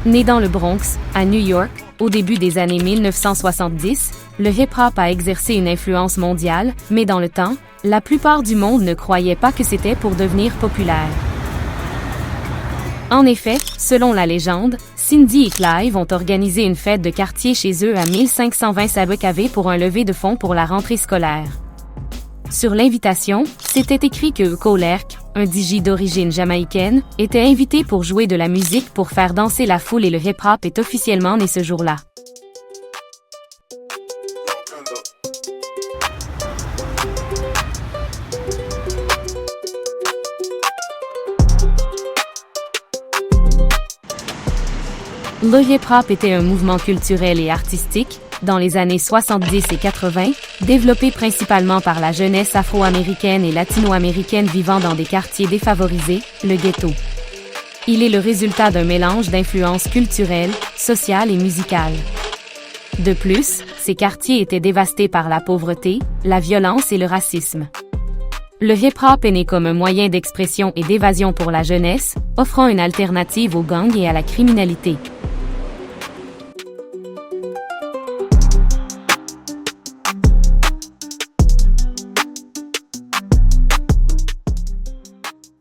Né dans le Bronx, à New York, au début des années 1970, le hip-hop a exercé une influence mondiale, mais dans le temps, la plupart du monde ne croyait pas que c'était pour devenir populaire. En effet, selon la légende, Cindy et Clive ont organisé une fête de quartier chez eux à 1520 Sabekave pour un lever de fonds pour la rentrée scolaire. Sur l'invitation, c'était écrit que Kolerk, un DJ d'origine jamaïcaine, était invité pour jouer de la musique pour faire danser la foule et le hip-hop est officiellement né ce jour-là. Le hip-hop était un mouvement culturel et artistique, dans les années 70 et 80, développé principalement par la jeunesse afro-américaine et latino-américaine vivant dans des quartiers défavorisés, le ghetto. Il est le résultat d'un mélange d'influences culturelles, sociales et musicales. De plus, ces quartiers étaient dévastés par la pauvreté, la violence et le racisme. Le hip-hop est né comme un moyen d'expression et d'évasion pour la jeunesse, offrant une alternative aux gangs et à la criminalité.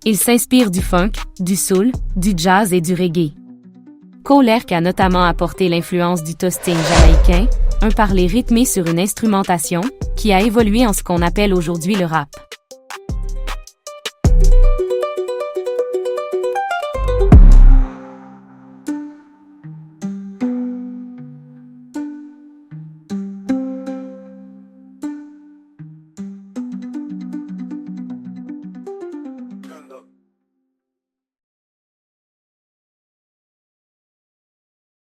Il s'inspire du funk, du soul, du jazz et du reggae. Kolerk a notamment apporté l'influence du toasting jamaïcain, un parler rythmé sur une instrumentation, qui a évolué en ce qu'on appelle aujourd'hui le rap.